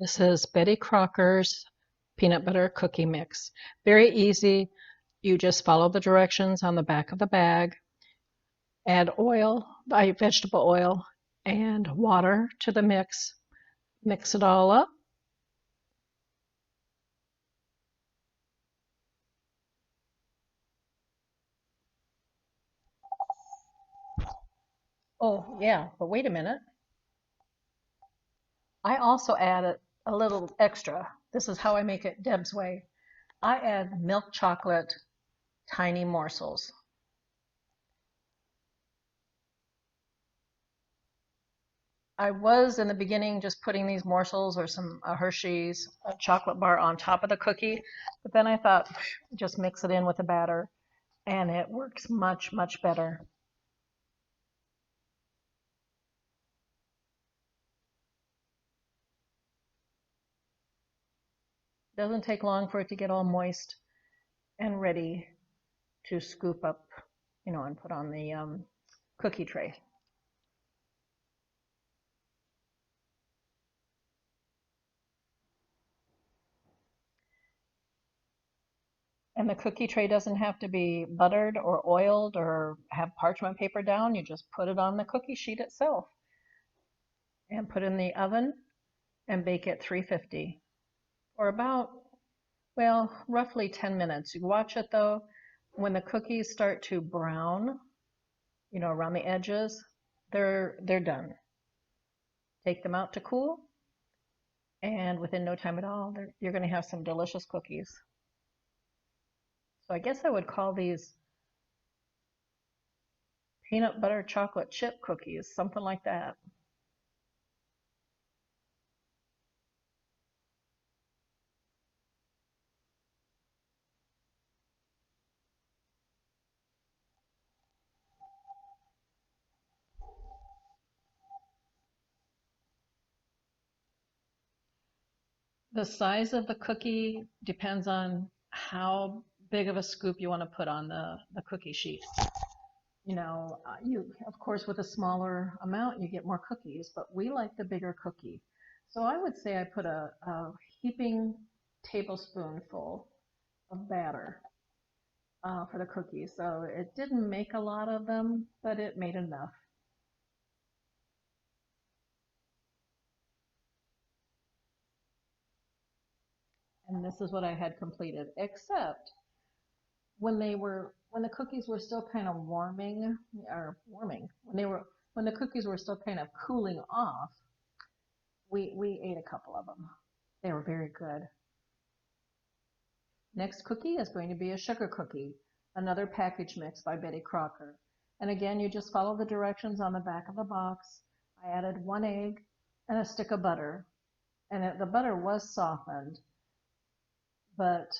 This is Betty Crocker's peanut butter cookie mix. Very easy. You just follow the directions on the back of the bag. Add oil, vegetable oil, and water to the mix. Mix it all up. Oh, yeah, but wait a minute. I also added a little extra. This is how I make it Deb's way. I add milk chocolate, tiny morsels. I was in the beginning just putting these morsels or some Hershey's chocolate bar on top of the cookie, but then I thought just mix it in with the batter and it works much, much better. Doesn't take long for it to get all moist and ready to scoop up, and put on the cookie tray. And the cookie tray doesn't have to be buttered or oiled or have parchment paper down. You just put it on the cookie sheet itself and put it in the oven and bake at 350 for about, well, roughly 10 minutes. You watch it though. When the cookies start to brown, around the edges, they're done. Take them out to cool, and within no time at all, you're going to have some delicious cookies. So I guess I would call these peanut butter chocolate chip cookies, something like that. The size of the cookie depends on how big of a scoop you want to put on the cookie sheet. Of course, with a smaller amount, you get more cookies, but we like the bigger cookie. So I would say I put a heaping tablespoonful of batter for the cookies. So it didn't make a lot of them, but it made enough. And this is what I had completed, except when the cookies were still kind of warming, when the cookies were still kind of cooling off, we ate a couple of them. They were very good. Next cookie is going to be a sugar cookie, another package mix by Betty Crocker. And again, you just follow the directions on the back of the box. I added 1 egg and a stick of butter, and the butter was softened, but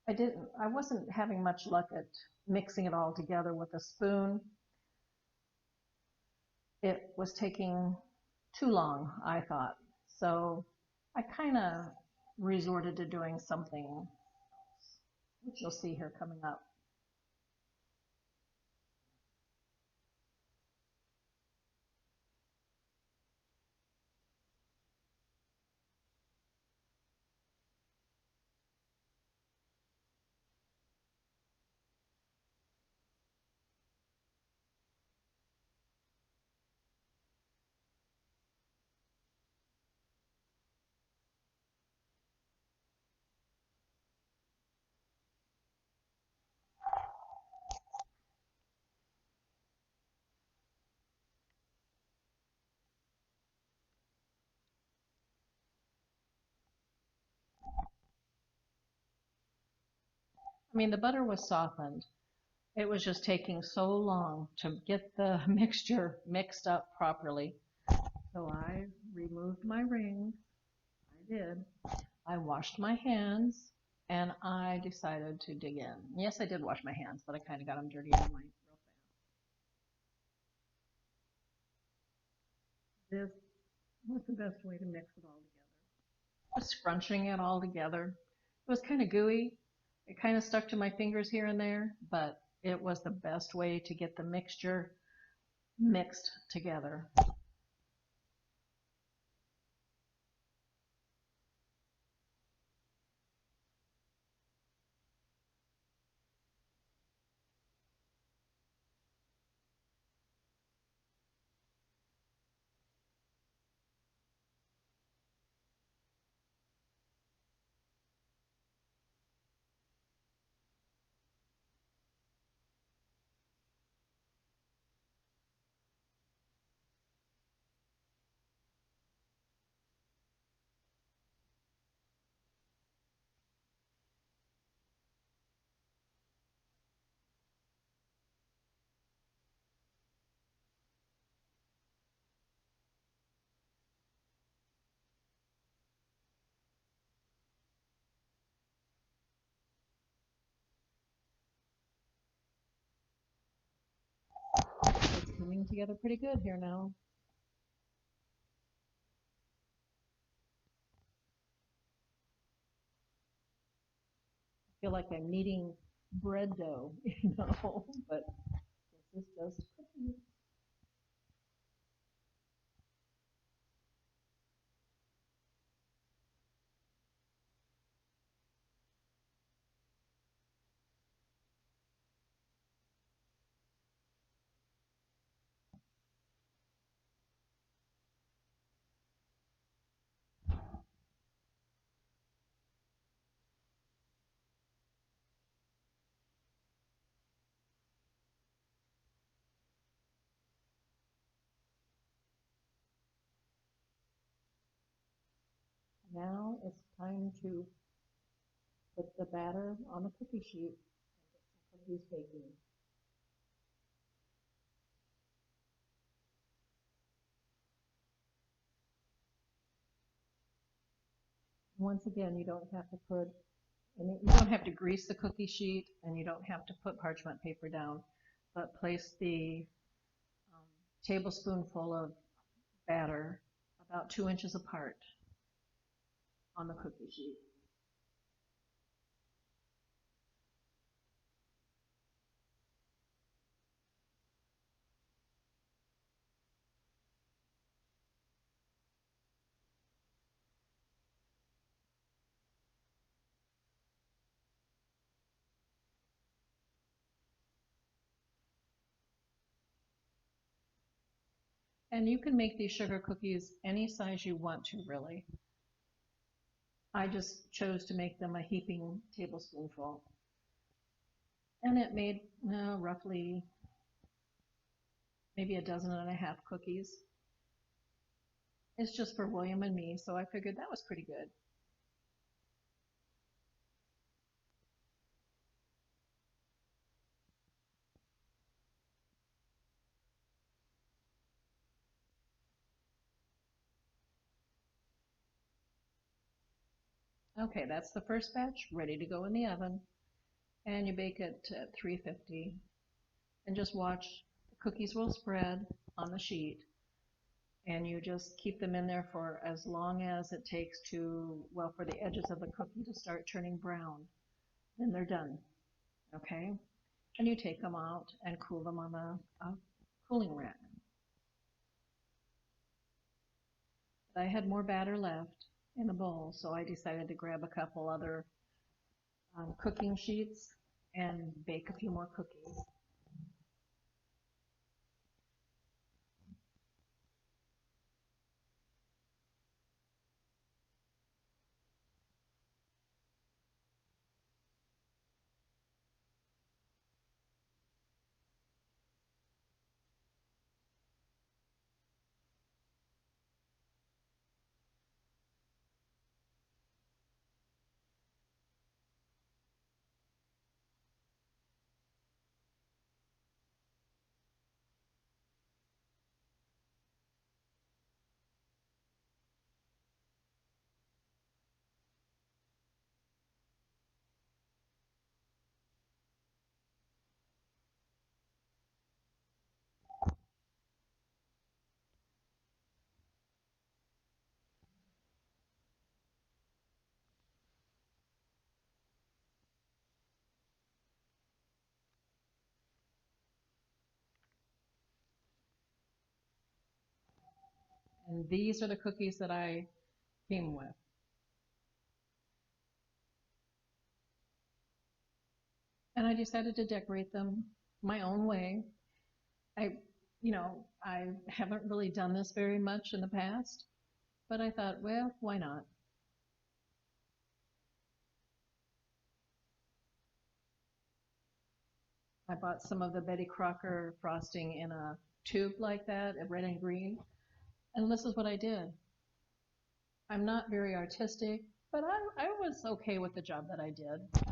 I wasn't having much luck at mixing it all together with a spoon. It was taking too long, I thought. So I kind of resorted to doing something else, which you'll see here coming up. I mean, the butter was softened. It was just taking so long to get the mixture mixed up properly. So I removed my rings. I did. I washed my hands and I decided to dig in. Yes, I did wash my hands, but I kind of got them dirty anyway, real fast. This was the best way to mix it all together. Just scrunching it all together. It was kind of gooey. It kind of stuck to my fingers here and there, but it was the best way to get the mixture mixed together. coming together pretty good here now. I feel like I'm kneading bread dough, but this is just cookies. Now it's time to put the batter on the cookie sheet and get some cookies baking. Once again, you don't have to grease the cookie sheet, and you don't have to put parchment paper down, but place the tablespoonful of batter about 2 inches apart on the cookie sheet. And you can make these sugar cookies any size you want to, really. I just chose to make them a heaping tablespoonful. And it made roughly maybe 12.5 cookies. It's just for William and me, so I figured that was pretty good. Okay, that's the first batch ready to go in the oven, and you bake it at 350, and just watch the cookies will spread on the sheet, and you just keep them in there for as long as it takes for the edges of the cookie to start turning brown. Then they're done, okay? And you take them out and cool them on a cooling rack. But I had more batter left in the bowl, so I decided to grab a couple other cooking sheets and bake a few more cookies. And these are the cookies that I came with. And I decided to decorate them my own way. I haven't really done this very much in the past, but I thought, well, why not? I bought some of the Betty Crocker frosting in a tube like that, red and green, and this is what I did. I'm not very artistic, but I was okay with the job that I did.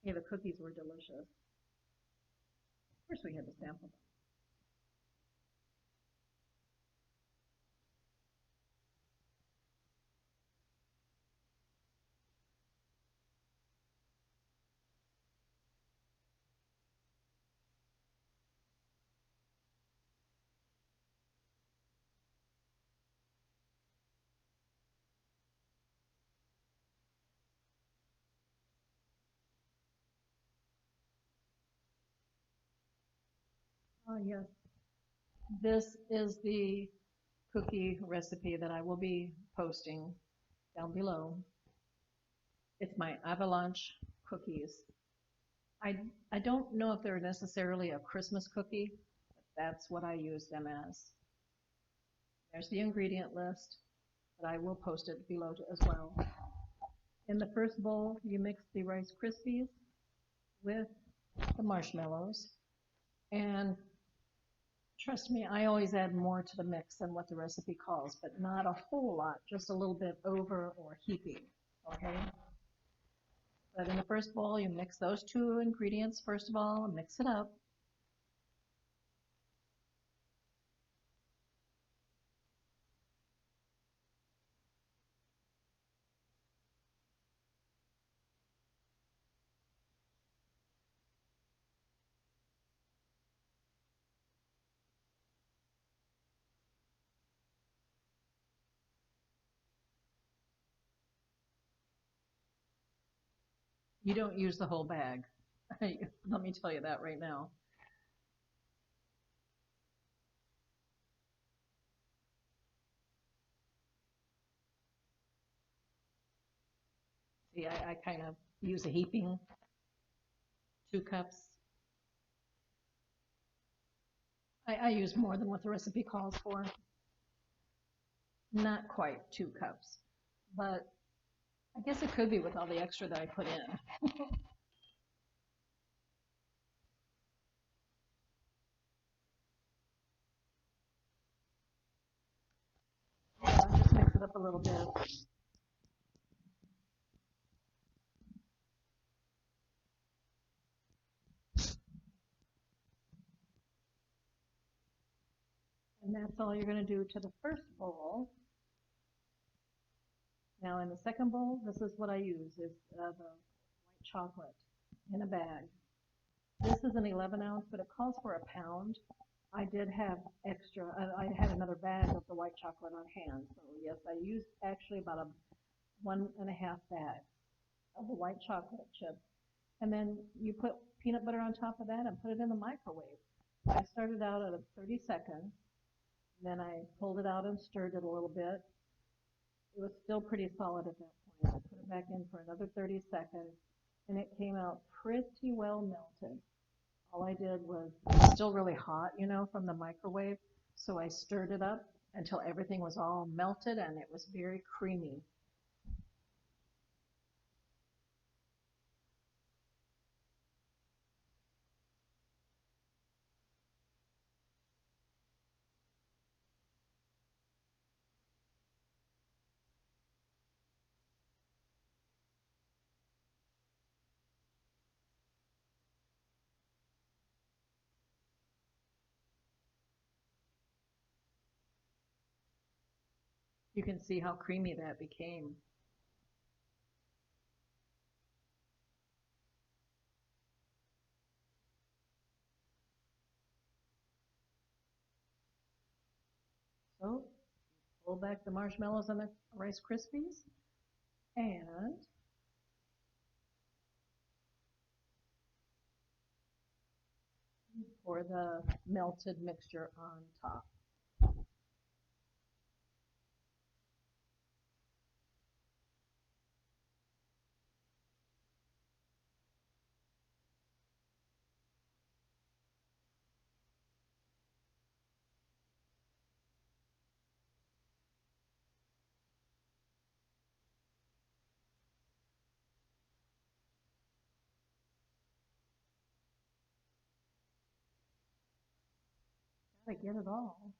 Yeah, the cookies were delicious. Of course, we had to sample them. Yes, this is the cookie recipe that I will be posting down below. It's my Avalanche Cookies. I, I don't know if they're necessarily a Christmas cookie, but that's what I use them as. There's the ingredient list, but I will post it below as well. In the first bowl, you mix the Rice Krispies with the marshmallows. And trust me, I always add more to the mix than what the recipe calls, but not a whole lot, just a little bit over or heaping, okay? But in the first bowl, you mix those two ingredients first of all, and mix it up. You don't use the whole bag. Let me tell you that right now. See, I kind of use a heaping, 2 cups. I use more than what the recipe calls for. Not quite 2 cups, but I guess it could be with all the extra that I put in. Just mix it up a little bit. And that's all you're going to do to the first bowl. Now in the second bowl, this is what I use, is the white chocolate in a bag. This is an 11 ounce, but it calls for a pound. I did have extra, I had another bag of the white chocolate on hand. So yes, I used actually about a 1.5 bags of the white chocolate chips. And then you put peanut butter on top of that and put it in the microwave. I started out at 30 seconds. Then I pulled it out and stirred it a little bit. It was still pretty solid at that point. I put it back in for another 30 seconds, and it came out pretty well melted. All I did was, it was still really hot, you know, from the microwave, so I stirred it up until everything was all melted and it was very creamy. You can see how creamy that became. So pull back the marshmallows and the Rice Krispies and pour the melted mixture on top. Gotta get it all.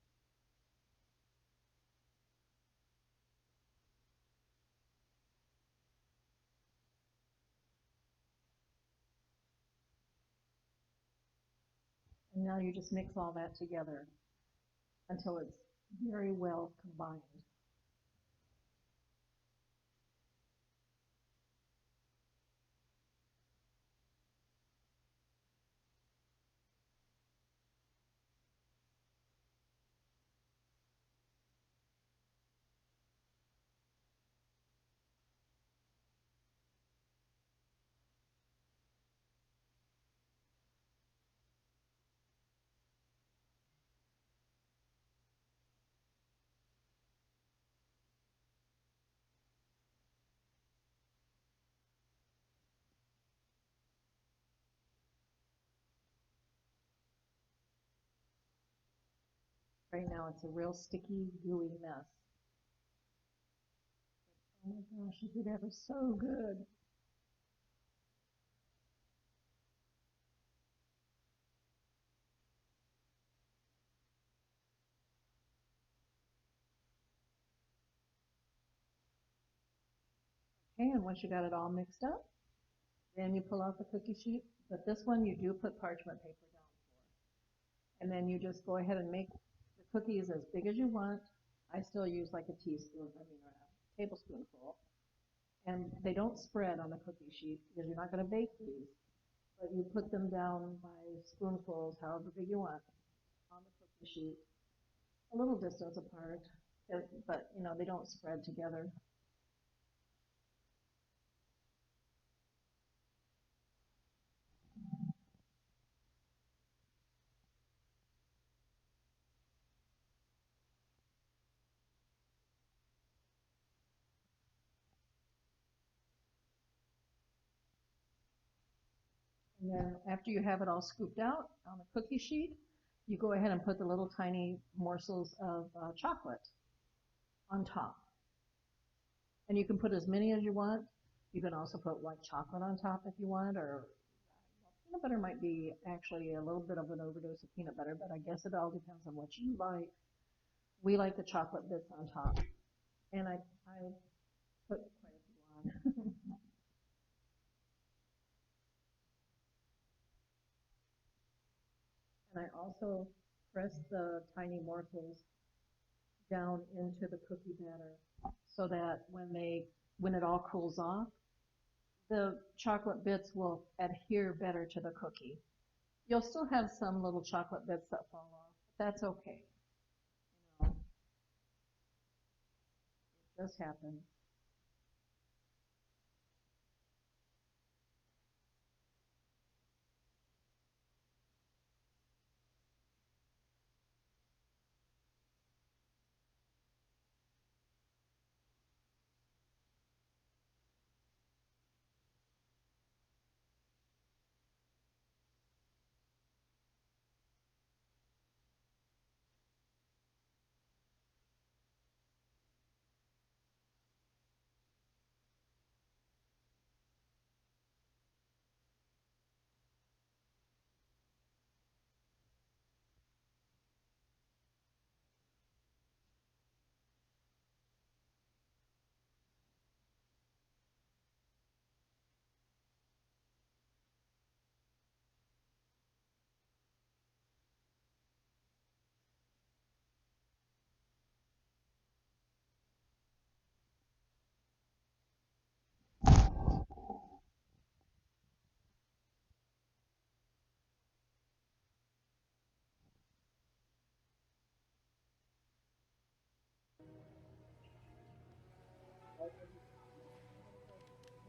And now you just mix all that together until it's very well combined. Right now it's a real sticky, gooey mess. Oh my gosh, you did that was so good. Okay, and once you got it all mixed up, then you pull out the cookie sheet. But this one you do put parchment paper down for. And then you just go ahead and make the cookies as big as you want. I still use like a teaspoon, a tablespoonful. And they don't spread on the cookie sheet because you're not going to bake these. But you put them down by spoonfuls, however big you want, on the cookie sheet, a little distance apart, but you know, they don't spread together. And then after you have it all scooped out on the cookie sheet, you go ahead and put the little tiny morsels of chocolate on top. And you can put as many as you want. You can also put white chocolate on top if you want, or peanut butter might be actually a little bit of an overdose of peanut butter, but I guess it all depends on what you like. We like the chocolate bits on top. And I put quite a few on. And I also press the tiny morsels down into the cookie batter so that when it all cools off, the chocolate bits will adhere better to the cookie. You'll still have some little chocolate bits that fall off, but that's okay. You know, it just happens.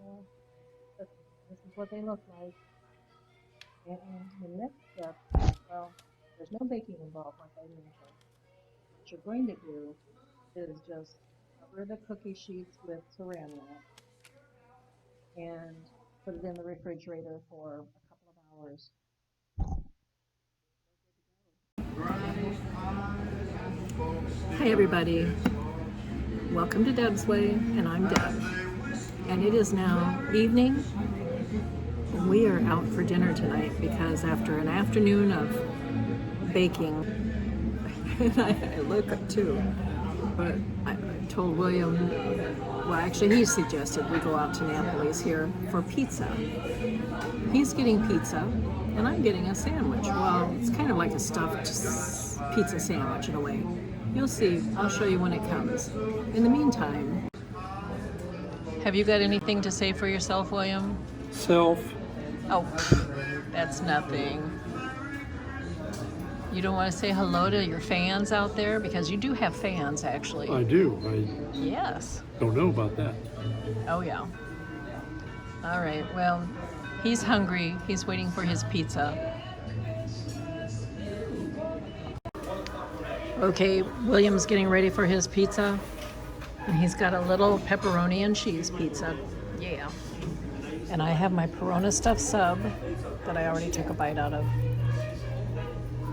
Yeah, this is what they look like. And the next step, well, there's no baking involved like I mentioned. What you're going to do is just cover the cookie sheets with saran wrap and put it in the refrigerator for a couple of hours. Hi everybody, welcome to Deb's Way, and I'm Deb. And it is now evening, and we are out for dinner tonight because after an afternoon of baking, and I look up too, but I told William, well actually he suggested we go out to Napoli's here for pizza. He's getting pizza, and I'm getting a sandwich. Well, it's kind of like a stuffed pizza sandwich in a way. You'll see, I'll show you when it comes. In the meantime, have you got anything to say for yourself, William? Self. Oh, that's nothing. You don't want to say hello to your fans out there? Because you do have fans, actually. I do. Yes. Don't know about that. Oh, yeah. All right, well, he's hungry. He's waiting for his pizza. Okay, William's getting ready for his pizza. And he's got a little pepperoni and cheese pizza. Yeah. And I have my Perona stuffed sub that I already took a bite out of.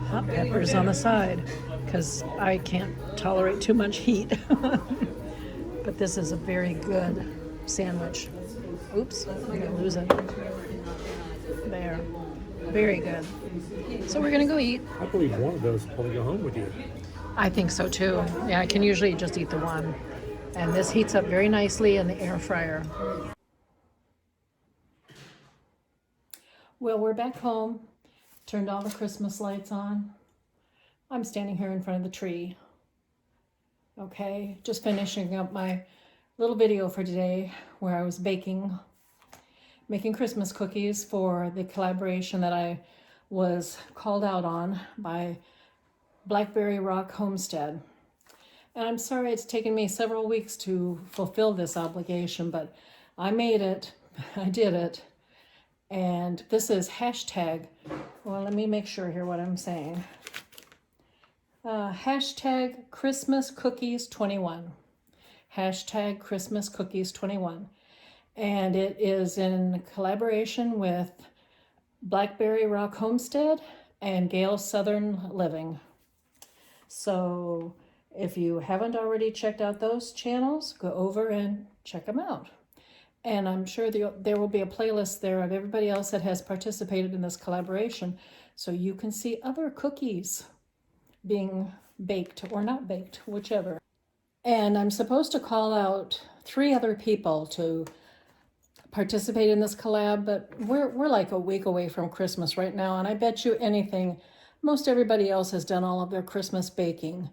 Hot peppers on the side. because I can't tolerate too much heat. But this is a very good sandwich. Oops, I'm gonna lose it. There, very good. So we're gonna go eat. I believe one of those will probably go home with you. I think so too. Yeah, I can usually just eat the one. And this heats up very nicely in the air fryer. Well, we're back home. Turned all the Christmas lights on. I'm standing here in front of the tree. Okay, just finishing up my little video for today where I was making Christmas cookies for the collaboration that I was called out on by Blackberryrock Homestead. And I'm sorry it's taken me several weeks to fulfill this obligation, but I made it. I did it. And this is hashtag, well, let me make sure here what I'm saying. Hashtag Christmas Cookies 21. Hashtag Christmas Cookies 21. And it is in collaboration with Blackberryrock Homestead and Gail Southern Living. So if you haven't already checked out those channels, go over and check them out. And I'm sure there will be a playlist there of everybody else that has participated in this collaboration, so you can see other cookies being baked or not baked, whichever. And I'm supposed to call out 3 other people to participate in this collab, but we're like a week away from Christmas right now, and I bet you anything, most everybody else has done all of their Christmas baking.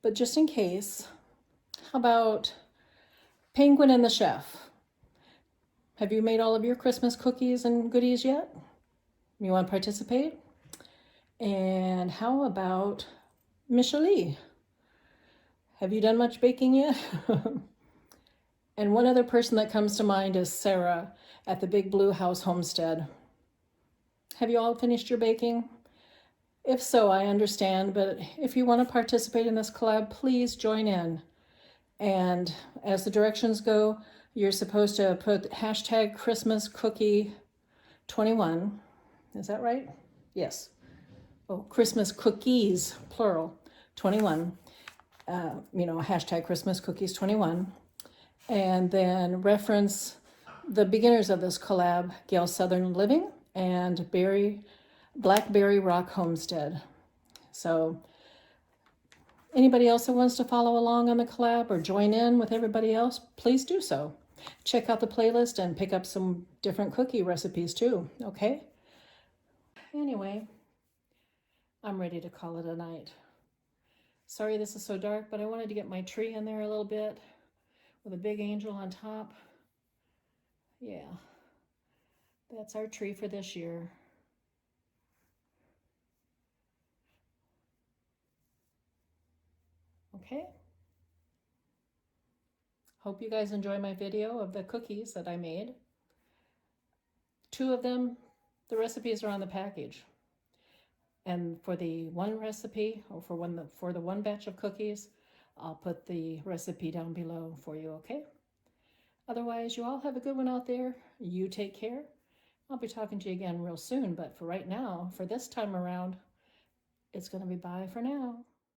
But just in case, how about Penquin and the chef? Have you made all of your Christmas cookies and goodies yet? You want to participate? And how about Misha Lea? Have you done much baking yet? And one other person that comes to mind is Sarah at the Big Blue House Homestead. Have you all finished your baking? If so, I understand, but if you want to participate in this collab, please join in. And as the directions go, you're supposed to put hashtag Christmas Cookie 21. Is that right? Yes. Oh, Christmas Cookies, plural, 21. Hashtag Christmas Cookies 21. And then reference the beginners of this collab, Gail Southern Living and Blackberryrock Homestead. So anybody else that wants to follow along on the collab or join in with everybody else, please do so. Check out the playlist and pick up some different cookie recipes too, okay? Anyway, I'm ready to call it a night. Sorry this is so dark, but I wanted to get my tree in there a little bit with a big angel on top. Yeah, that's our tree for this year. Okay. Hope you guys enjoy my video of the cookies that I made. 2 of them, the recipes are on the package. And for the one recipe, or for the one batch of cookies, I'll put the recipe down below for you, okay? Otherwise, you all have a good one out there. You take care. I'll be talking to you again real soon, but for right now, for this time around, it's going to be bye for now.